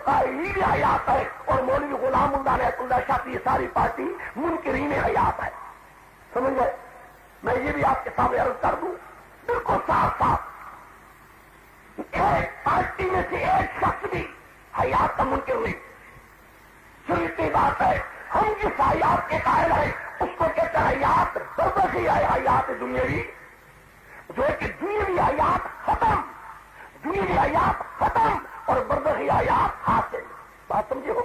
قائلین حیات ہے، اور مولوی غلام اللہ رحمۃ اللہ شاہ کی یہ ساری پارٹی منکرین حیات ہے. سمجھ گئے؟ میں یہ بھی آپ کے سامنے عرض کر دوں بالکل صاف صاف، ایک پارٹی میں سے ایک شخص بھی حیات کا منکر نہیں. سنتی بات ہے، ہم جس حیات کے قائل ہیں اس کو کہتے ہیں حیات برزخی ہے، حیات دنیاوی، جو ہے کہ دنیاوی حیات ختم، دنیاوی حیات ختم اور برزخی حیات حاصل. بات سمجھے ہو؟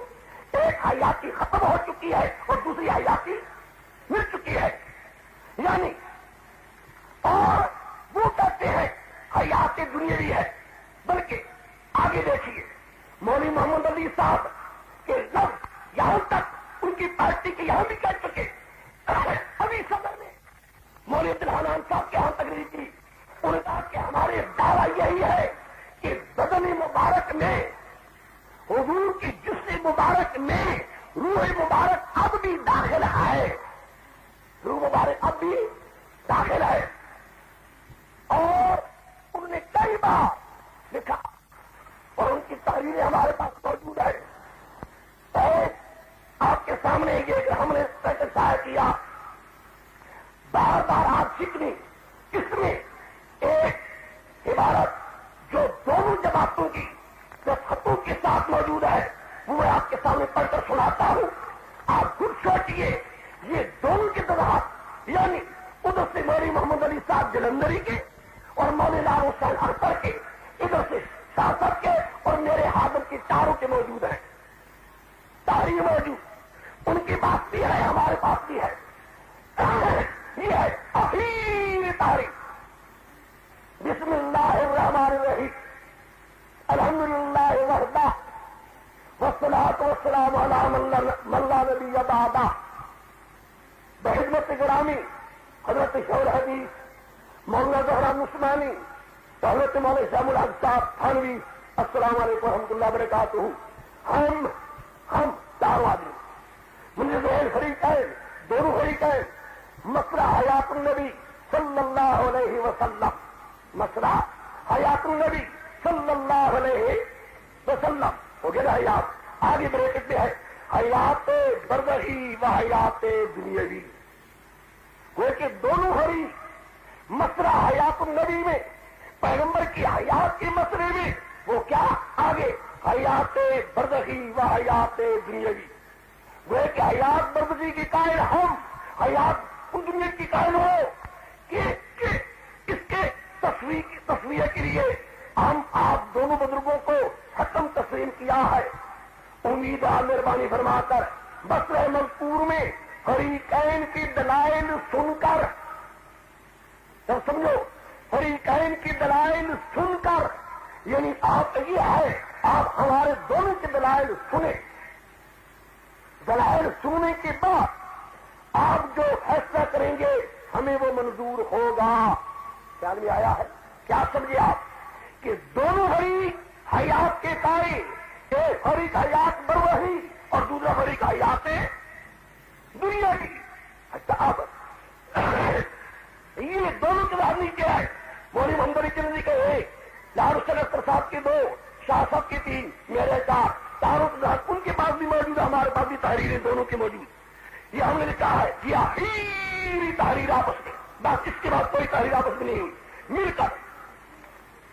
ایک حیاتی ختم ہو چکی ہے اور دوسری حیاتی مل چکی ہے، یعنی اور وہ کہتے ہیں حیات دنیاوی ہے. بلکہ آگے دیکھیے مولوی محمد علی صاحب کے لفظ یہاں تک ان کی پارٹی کے یہاں بھی کہہ چکے. ابھی صدر نے مولوی عبدالحنان صاحب کے یہاں تقریر کی، انہوں نے کہا کہ ہمارے دعویٰ یہی ہے کہ بدن مبارک میں، حضور کی جسم مبارک میں روح مبارک اب بھی داخل ہے، روح مبارک اب بھی داخل ہے. اور انہوں نے کئی بار لکھا اور ان کی تحریریں ہمارے پاس موجود ہے. اور آپ کے سامنے یہ کہ ہم نے ضائع کیا، بار بار آپ سیکھنی. اس میں ایک عبارت جو دونوں جماعتوں کی جو خطوں کے ساتھ موجود ہے وہ میں آپ کے سامنے پڑھ کر سناتا ہوں. آپ خود سوچیے، یہ دونوں کے جماعت یعنی ادھر سے مولوی محمد علی صاحب جلندری کے اور مولوی لال حسین اختر کے، ادھر سے سیاست کے اور میرے حاضر کی چاروں کے موجود ہیں. تاریخ موجود، ان کی بات بھی ہے، ہمارے پاس بھی ہے. یہ ہے آخری تاریخ. بسم اللہ الرحمن الرحیم، الحمدللہ وحدہ والصلاۃ والسلام علی من لا نبی بعدہ. بخدمت گرامی حضرت شیخ الحدیث مولانا زہران عثمانی، حضرت مولانا شاہ الحق صاحب تھانوی، السلام علیکم ورحمۃ اللہ وبرکاتہ. ہم چاروں آدمی منجزین فریقین، دونوں فریقین، مسئلہ حیات النبی صلی اللہ علیہ وسلم، مسئلہ حیات النبی صلی اللہ علیہ وسلم ہو گیا. حیات آگے بریکٹ میں ہے حیات برزخی و حیات دنیاوی. وہ کہ دونوں ہری مسئلہ حیات النبی میں پیغمبر کی حیات کے مسئلے میں وہ کیا آگے حیات برزخی و حیات دنیاوی. وہ کہ حیات برزخی کی قائل ہم، حیات ان دنیا کی قائل ہو کہ اس کے تصویر کے لیے ہم آپ دونوں بزرگوں کو حتم تسلیم کیا ہے. امید ہے مہربانی فرما کر بصرہ مذکور میں فریقین کی دلائل سن کر، جب سمجھو فریقین کی دلائل سن کر، یعنی آپ یہ ہے آپ ہمارے دونوں کے دلائل سنیں. دلائل سننے کے بعد آپ جو فیصلہ کریں گے ہمیں وہ منظور ہوگا. خیال میں آیا ہے؟ کیا سمجھے آپ کہ دونوں فریق حیات کے قائل، ایک فریق حیات برزخی اور دوسرا فریق حیات دنیا کی. اچھا اب یہ دونوں کے بعد کیا ہے؟ مولوی محمد علی جلندری کے ایک، لال حسین اختر صاحب کے دو، شاہ صاحب کے تین، میرے چاروں کے ساتھ ان کے پاس بھی موجود ہے، ہمارے پاس بھی تحریریں دونوں کی موجود. یہ ہم نے لکھا ہے یہ آخری تحریر آپس میں، بس اس کے بعد کوئی تحریر آپس میں نہیں ہوئی مل کر.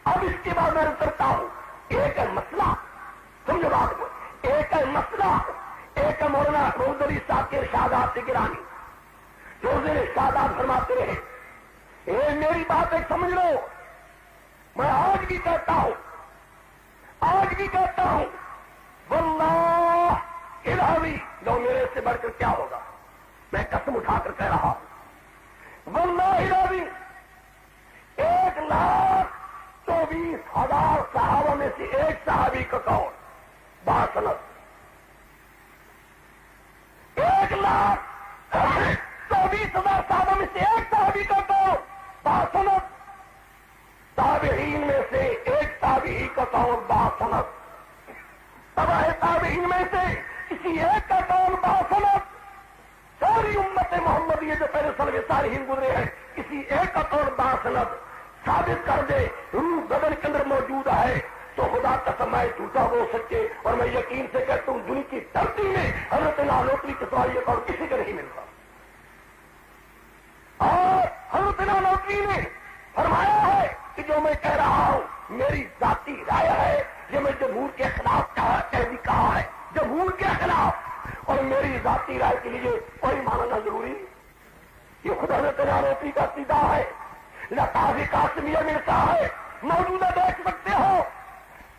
اب اس کے بعد میں کرتا ہوں ایک ہے مسئلہ، سمجھو بات کو، ایک ہے مسئلہ، ایک ہے مولانا محمد علی صاحب کے ارشادات سے گرانی جو اس دن ارشادات فرماتے رہے. اے میری بات ایک سمجھ لو، میں آج بھی کہتا ہوں واللہ الہی، لو میرے سے بڑھ کر کیا ہوگا، میں قسم اٹھا کر کہہ رہا ہوں واللہ الہی 1,24,000 صحابہ میں سے ایک صحابی کا قول باسند، 1,24,000 صحابہ میں سے ایک صحابی کا قول باسند، تابعین میں سے ایک تابعی کا قول باسند، تبع تابعین میں سے کسی ایک کا قول باسند. ساری امت محمد یہ جو پہلے سلف صالحین گزرے ہیں کسی ایک کا قول باسند ثابت کر دے، روح بدن کے اندر موجود ہے تو خدا قسم میں جھوٹا وہ سچے، اور میں یقین سے کہتا ہوں دنیا کی دھرتی میں حضرت نانوتوی کے سوال یہ اور کسی کو نہیں ملتا. اور حضرت نانوتوی نے فرمایا ہے کہ جو میں کہہ رہا ہوں میری ذاتی رائے ہے، یہ میں جمہور کے خلاف کہا ہے، جمہور کے خلاف، اور میری ذاتی رائے کے لیے کوئی ماننا ضروری. یہ خود حضرت نانوتوی کا عقیدہ ہے. لطافی قاسمیہ میں کہا ہے، موجودہ دیکھ سکتے ہو.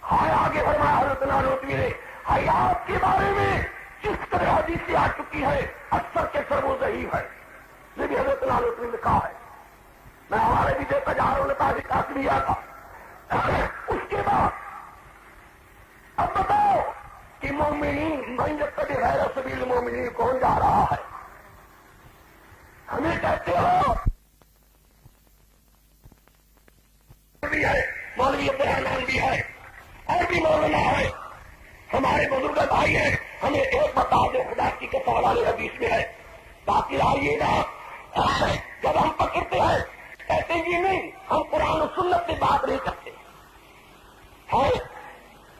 ہائے آگے فرمایا حضرت نانوتوی نے حیات کے بارے میں جس طرح حدیثیں آ چکی ہے اکثر کے سر وہ ضعیف ہے. یہ بھی حضرت نانوتوی نے کہا ہے. میں ہمارے بھی دیتا جا رہا ہوں لطافی قاسمیہ کا. اس کے بعد اب بتاؤ کہ مومنین من یتبع غیر سبیل المومنین کون جا رہا ہے؟ ہمیں کہتے ہو بھی ہے، مولوی عبدالرحمان بھی ہے، اور بھی مولانا ہے، ہمارے بزرگ بھائی ہیں. ہمیں ایک بتا دو خدا کی قسم والے حدیث میں ہے. باقی آئیے گا جب ہم پکڑتے ہیں کہتے جی نہیں ہم قرآن و سنت کی بات نہیں کرتے.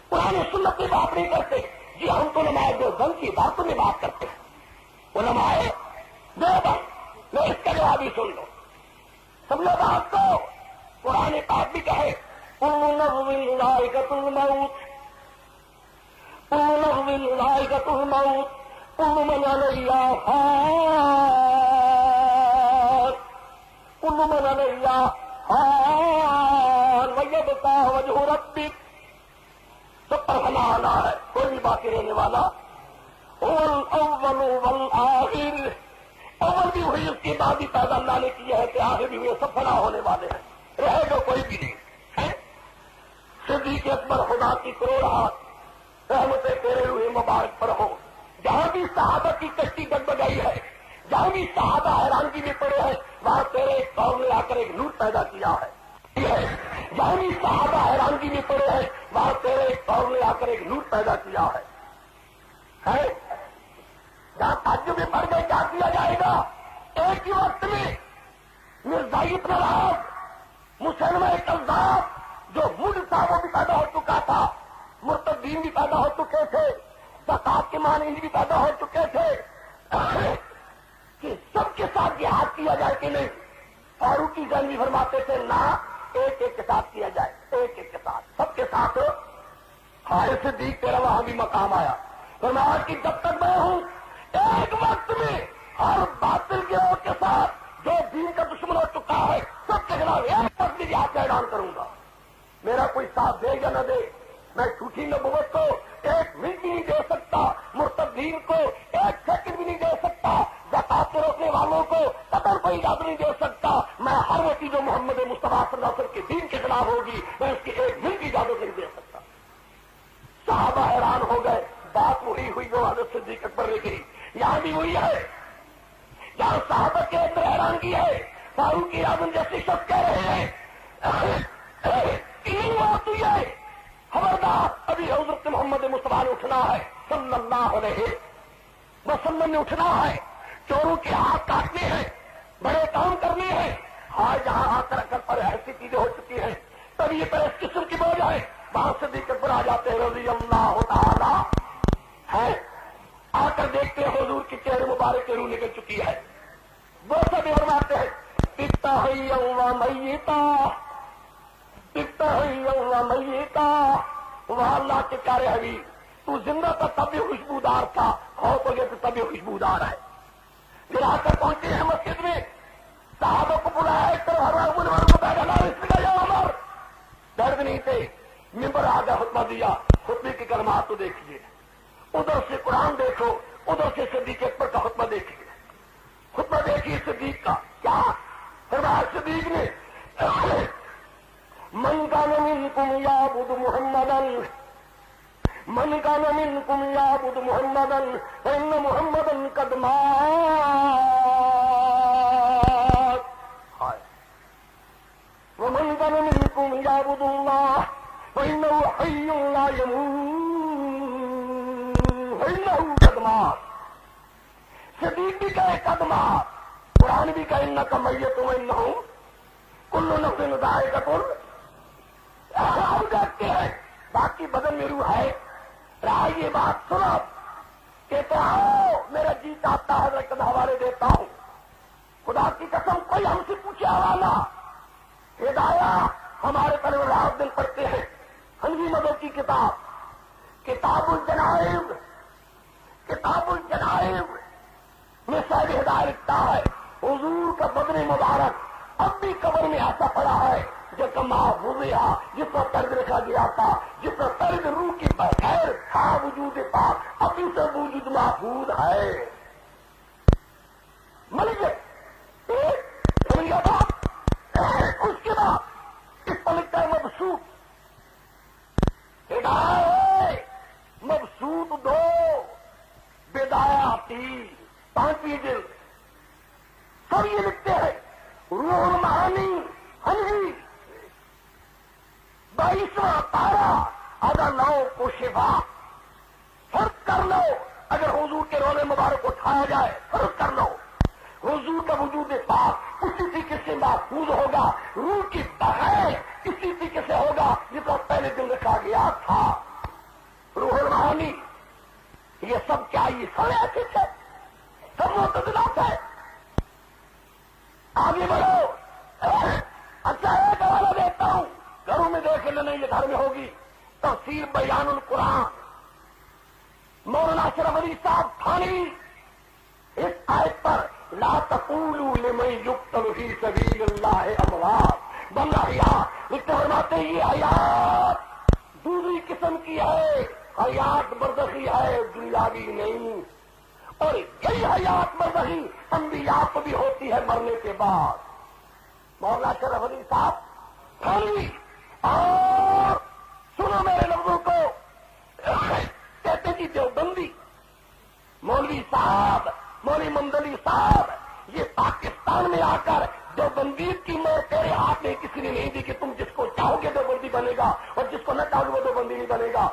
قرآن و سنت کی بات نہیں کرتے جی، ہم تو علماء دیوبند کی باتوں میں بات کرتے ہیں. علماء دیوبند میں اس کا جواب ہی سن لو. سب لوگ آپ کو قرآن پاک بھی کہے کل نفس ذائقۃ الموت، کل نفس ذائقۃ الموت، کل من علیہا فان، کل من علیہا فان ویبقى وجہ ربک. سب پر فنا آنا ہے، کوئی بھی باقی رہنے والا. الاول والآخر، اول بھی ہوئی اس کے بعد بھی پیدا اللہ نے کیا ہے کہ آخر بھی ہوئے سب فنا ہونے والے ہیں، رہے گا کوئی بھی نہیں. صدیق اکبر خدا کی کروڑ ہاتھ رحمتیں تیرے ہوئے مبارک پر ہو. جہاں بھی صحابہ کی کشتی ڈگمگائی ہے، جہاں بھی صحابہ حیرانگی میں پڑے ہیں، وہاں تیرے ایک قوم نے آ کر ایک نور پیدا کیا ہے. جہاں بھی صحابہ حیرانگی میں پڑے ہیں، وہاں تیرے ایک قوم نے آ کر ایک نور پیدا کیا ہے. جہاں تعجب میں پڑ گئے کیا کیا جائے گا؟ ایک ہی وقت میں مرزائی نواز، مسلمہ کذاب، جو ملک تھا وہ بھی پیدا ہو چکا تھا، مرتدین بھی پیدا ہو چکے تھے، زکات کے مانند بھی پیدا ہو چکے تھے. کہ سب کے ساتھ جہاد کیا جائے کہ نہیں؟ فاروقی گنجی فرماتے تھے نہ، ایک ایک کے ساتھ کیا جائے، ایک ایک کے ساتھ، سب کے ساتھ. خالد صدیق تیرا وہاں بھی مقام آیا. فرمایا کہ جب تک میں ہوں ایک وقت میں ہر باطل گروہ کے ساتھ جو دین کا دشمن ہو چکا ہے سب کے خلاف ایک وقت میں جہاد کا اعلان کروں گا. میرا کوئی ساتھ دے یا نہ دے، میں جھوٹی نبوت کو ایک منٹ بھی نہیں دے سکتا، مرتدین کو ایک سیکنڈ بھی نہیں دے سکتا، زکات کے روکنے والوں کو قطر کو اجازت نہیں دے سکتا. میں ہر وہ چیز جو محمد مصطفیٰ صلی اللہ علیہ وسلم کے دین کے خلاف ہوگی میں اس کی ایک منٹ کی اجازت نہیں دے سکتا. صحابہ حیران ہو گئے. بات وہی ہوئی جو حضرت صدیق اکبر نے کہی، یہاں بھی ہوئی ہے. جہاں صحابہ کے اندر حیرانگی ہے، فاروق اعظم جیسے شخص کہہ رہے ہیں تین بات ہوئی ہے، خبردار ابھی حضرت محمد مصطفیٰ نے اٹھنا ہے صلی اللہ علیہ وسلم نے اٹھنا ہے، چوروں کے ہاتھ کاٹنے ہیں، بڑے کام کرنے ہیں. جہاں آ کر پر ایسی چیزیں ہو چکی ہیں تب یہ پر اس قسم کی بوجھ ہے. وہاں صدیق اکبر آ جاتے ہیں رضی اللہ تعالی ہے، آ کر دیکھتے ہیں حضور کی چہرے مبارک کی روح نکل چکی ہے. وہ سب فرماتے ہیں پتا حیا و میتا، پتا حیا و میتا. وہاں اللہ کے پیارے حبیب تو زندہ تھا تب بھی خوشبودار تھا، خوف ہو گیا تو تب بھی خوشبودار ہے. پھر آ کر پہنچے ہیں مسجد میں، صحابہ کو بلایا، ایک طرف عمر کو بیٹھا لا اس کا یا عمر درد نہیں تھے، ممبر آ گیا، خطبہ دیا. خطبے کی کلمات تو دیکھیے، ادھر سے قرآن دیکھو، ادھر سے صدیق اکبر کا خطبہ دیکھیے. خطبہ دیکھیے صدیق کا کیا فرمایا. صدیق نے من کان منکم یعبد محمدا، من کان منکم یعبد محمدا فإن محمدا قد مات، ومن کان منکم یعبد اللہ فإنه حی لا يموت فإنه قد مات. صدیق بھی کہے قد مات، قرآن بھی کہے انک میت وانہم کل نفس ذائقۃ الموت. ہم دیکھتے ہیں باقی بدن میں روح ہے. رہا یہ بات سنو کہتے آؤ میرا جی چاہتا ہے حضرت کا حوالے دیتا ہوں. خدا کی قسم کوئی ہم سے پوچھے حوالہ ہدایہ ہمارے پروردگار دل پڑھتے ہیں. حنفی مذہب کی کتاب الجنائز میں صاحب ہدایت لکھتا ہے حضور کا بدن مبارک اب بھی قبر میں ایسا پڑا ہے جو کما ہویا جس پر طرز رکھا گیا تھا, جس پر طرز روح کی بغیر تھا وجود پاک ابھی سے وجود محفوظ ہے. مل گئے اس کے بعد اس پر لکھتا ہے مبسوط ہدایت مبسوط دو بدایاتی 5ویں جلد سب یہ لکھتے ہیں. روح المعانی حنفی 22واں پارہ اگر لو کو شفا فرض کر لو. اگر حضور کے رونے مبارک اٹھایا جائے فرض کر لو حضور کا وجود پاک اسی طریقے سے محفوظ ہوگا. روح کی بغیر اسی طریقے سے ہوگا جس کو پہلے دن رکھا گیا تھا. روح المعانی یہ سب کیا یہ سارے ایسے تھے سب معتزلات ہے. آگے بڑھو. اچھا ایک حوالہ دیتا ہوں گھروں میں دیکھ لینا یہ گھر میں ہوگی. تفسیر بیان القرآن مولانا اشرف علی صاحب تھانوی اس آیت پر لا تقولوا لمن يقتل في سبيل الله اموات بل احیاء اس فرماتے ہیں یہ حیات دوسری قسم کی ہے. حیات برزخی ہے دنیاوی نہیں. اور یہی حیات برزخی انبیاء کو بھی ہوتی ہے مرنے کے بعد. مولانا اشرف علی صاحب تھانوی اور سنو میرے لفظوں کو کہتے جی دیوبندی مولوی صاحب مولوی ممدلی صاحب یہ پاکستان میں آ کر دیوبندی کی موت تیرے ہاتھ میں کسی نے نہیں دی کہ تم جس کو چاہو گے دیوبندی بنے گا اور جس کو نہ چاہو گے وہ دیوبندی نہیں بنے گا.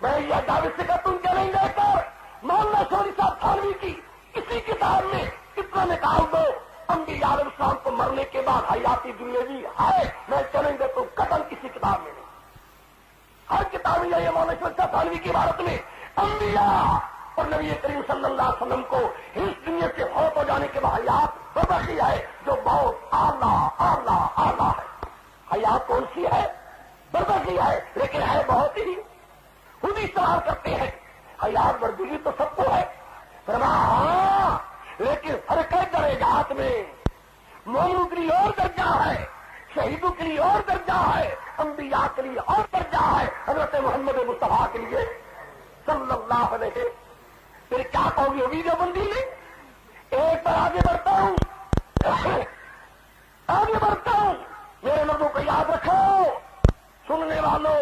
میں یہ دعوت سے کہ تم چلیں گے کر مولانا شوری صاحب تھانوی کی اسی کتاب میں کتنا نکال دو انبیاء علیہ السلام کو مرنے کے بعد حیاتی دنیاوی ہے. میں چلیں گے تو قدم کسی کتاب میں نہیں. ہر کتاب میں یہ مولانا شوری صاحب تھانوی کی عبارت میں انبیاء اور نبی کریم صلی اللہ علیہ وسلم کو اس دنیا کے فوت ہو جانے کے بعد حیات برزخی ہے جو بہت اعلیٰ ہے. حیات کون سی ہے؟ برزخی ہے لیکن ہے بہت ہی. خود ہی سوال کرتے ہیں حیات برزخی تو سب کو ہے. ہاں لیکن فرق ہے درجات میں. مومنوں کے لیے اور درجہ ہے, شہیدوں کے لیے اور درجہ ہے, انبیاء کے لیے اور درجہ ہے, حضرت محمد مصطفیٰ کے لیے صلی اللہ علیہ وسلم. پھر کیا کہوں گی ویڈیو بندی میں ایک بار آگے بڑھتا ہوں میرے لوگوں کو یاد رکھو سننے والوں.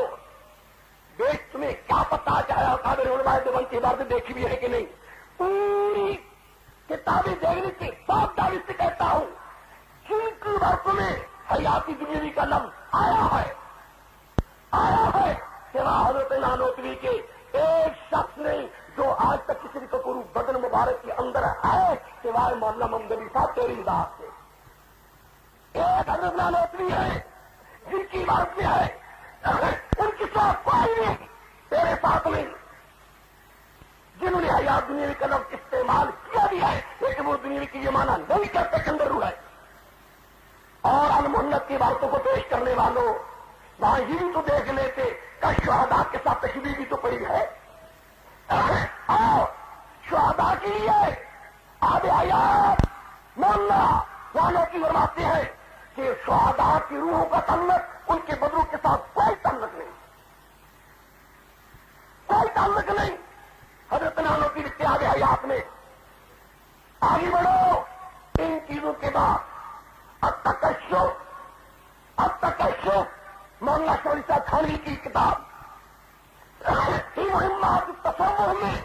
دیش تمہیں کیا پتا چاہے قادر علماء دیوبند کی عبارتیں دیکھی بھی ہے کہ نہیں. پوری کتابیں دیکھنے کے بعد دعوی سے کہتا ہوں جن کی عبارتوں میں حیاتی دنیاوی کا لفظ آیا ہے سوا حضرت نانوتوی کے ایک شخص نے جو آج تک کسی کو پورو بدن مبارک کے اندر ہے سوائے مولانا ممدلی صاحب تیری ذات سے. ایک حضرت نانوتوی ہے جن کی عبارت میں ہے ان کی ساتھ کوئی نہیں تیرے ساتھ نہیں جنہوں نے حیات دنیاوی کا لفظ استعمال کیا بھی ہے لیکن وہ دنیاوی کی یہ معنی نہیں کرتے کہ اندر روح ہے. اور المحنت کی باتوں کو پیش کرنے والوں وہاں یہ بھی تو دیکھ لیتے کہ شہداء کے ساتھ تشبیہ بھی تو پڑی ہے. اور شہداء کے لیے آب حیات مولانا والوں کی فرماتے ہیں کہ شہداء کی روحوں کا تعلق ان کے بدنوں کے ساتھ کوئی تعلق نہیں. حضرت نانو کی لکھتے آب حیات میں. آگے بڑھو ان چیزوں کے بعد اب تکشف مولانا شوری صاحب تھانوی کی کتاب مہمات تصور میں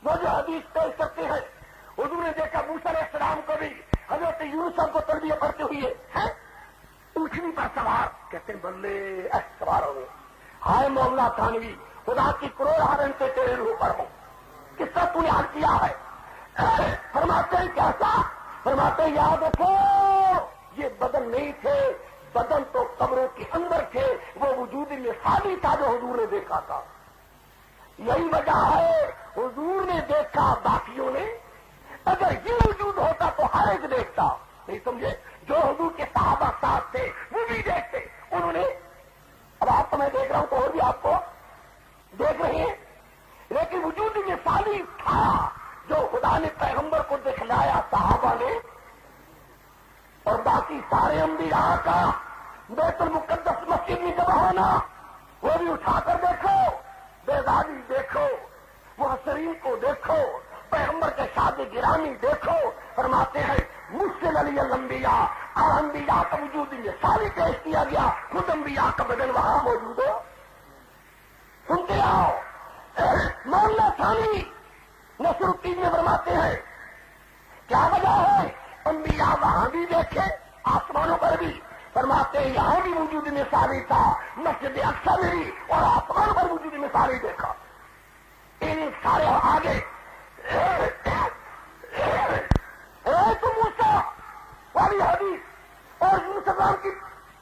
وہ جو حدیث پیش کرتے ہیں حضور نے دیکھا موسیٰ علیہ السلام کو بھی حضرت یونس صاحب کو تربیہ پڑھتے ہوئے اونٹنی پر سوار کہتے ہیں بلے سوار ہو گئے. ہائے مولانا تھانوی خدا کی کروڑ ہارن سے تیرے روح پر ہوں کس طرح تو نے حل کیا ہے. فرماتے ہیں کیسا؟ فرماتے ہیں یاد رکھو یہ بدن نہیں تھے بدن تو قبروں کے اندر تھے، وہ وجود مثالی تھا جو حضور نے دیکھا تھا. یہی وجہ ہے حضور نے دیکھا، باقیوں نے. اگر یہ وجود ہوتا تو ہر ایک دیکھتا. نہیں سمجھے؟ جو حضور کے صحابہ ساتھ تھے وہ بھی دیکھتے. انہوں نے، اب آپ تو میں دیکھ رہا ہوں تو اور بھی آپ کو دیکھ رہے ہیں، لیکن وجود مثالی تھا جو خدا نے پیغمبر کو دکھلایا صحابہ نے. اور باقی سارے انبیاء کا بیت المقدس مسجد میں جمع ہونا، وہ بھی اٹھا کر دیکھو، بیداری دیکھو، محسرین کو دیکھو، پیغمبر کے شاد گرامی دیکھو. فرماتے ہیں مسل علی الانبیاء، اور انبیاء کا وجود مثالی پیش کیا گیا، خود انبیاء کا بدن وہاں موجود ہو. سنتے آؤ. مولانا ثانی نصر الدین میں فرماتے ہیں کیا وجہ ہے؟ انبیاء وہاں بھی دیکھے، آسمانوں پر بھی. فرماتے ہیں یہاں بھی وجود مثالی تھا، مسجد اقصی میں بھی، اور آسمان پر وجود مثالی دیکھا. ان سارے آگے تو موسیٰ والی حدیث اور یونس السلام کی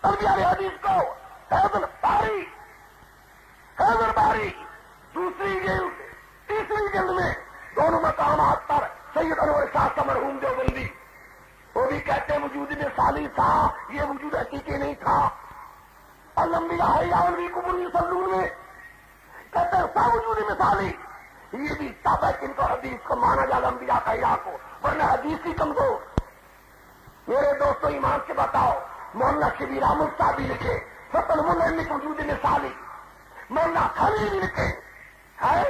تربیہ والی حدیث کو حیدر باری دوسری جلد تیسری جلد میں دونوں مقامات پر سید انور شاہ کا مرحوم دیوبندی وہ بھی کہتے ہیں وجود مثالی تھا، یہ وجود حقیقی نہیں تھا. اور الانبیاء یعلمکم یصلون میں کہتے ہیں سب وجود مثالی. یہ بھی تب ہے کہ ان کو حدیث کو مانا جائے انبیاء کا علاق کو، ورنہ حدیث ہی کمزور. میرے دوستوں ایمان سے بتاؤ، مولانا شبیر احمد صاحب بھی لکھے فتح المنعم کی وجود مثالی، مولانا خلیل بھی لکھے ہے،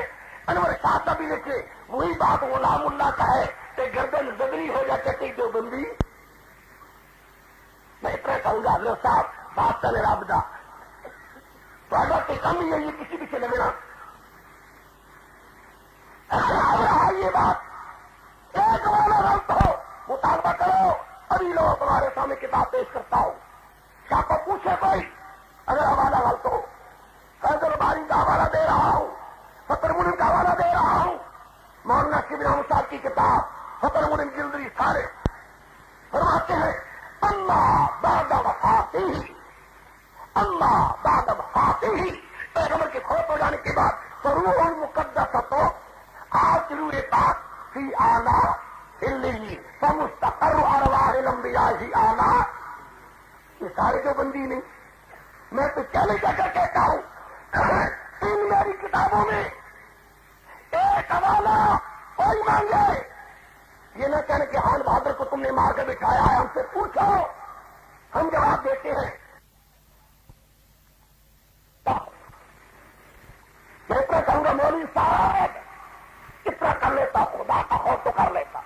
انور شاہ صاحب بھی لکھے. وہی بات غلام اللہ کا ہے کہ گردن زدری ہو جاتے تھے دیوبندی. میں اتنا کہوں گا حضرت صاحب بات کا میرا بدا تو اگر کم ہی ہے، یہ کسی بھی سے لگنا رہا. یہ بات ایک والا غلط ہو مطالبہ کرو. ابھی لوگ تمہارے سامنے کتاب پیش کرتا ہوں، کیا کو پوچھے کوئی اگر حوالہ غلط ہو. حیدر باری کا حوالہ دے رہا ہوں، فتح المنعم کا حوالہ دے رہا ہوں. مولانا شبیر احمد صاحب کی کتاب فتح المنعم جلدی سارے فرماتے ہیں اللہ بعد وفاتہ ہی، اللہ بعد وفاتہ ہی، پیغمبر کے فوت ہو جانے کے بعد روح المقدس تو آپ ضرور بات فی اعلیٰ علیہ فمستقر ارواح الانبیاء فی اعلیٰ. یہ سارے جو بندی نہیں، میں تو چیلنج کر کہتا ہوں ان میری کتابوں میں ایک حوالہ کوئی مانگے یہ نہ کہنے کہ حال بہادر کو تم نے مار کے بٹھایا ہے، ہم سے پوچھو، ہم جواب دیتے ہیں. میں اتنا کہوں گا مولوی صاحب اتنا کر لیتا، خدا کا خوف تو کر لیتا.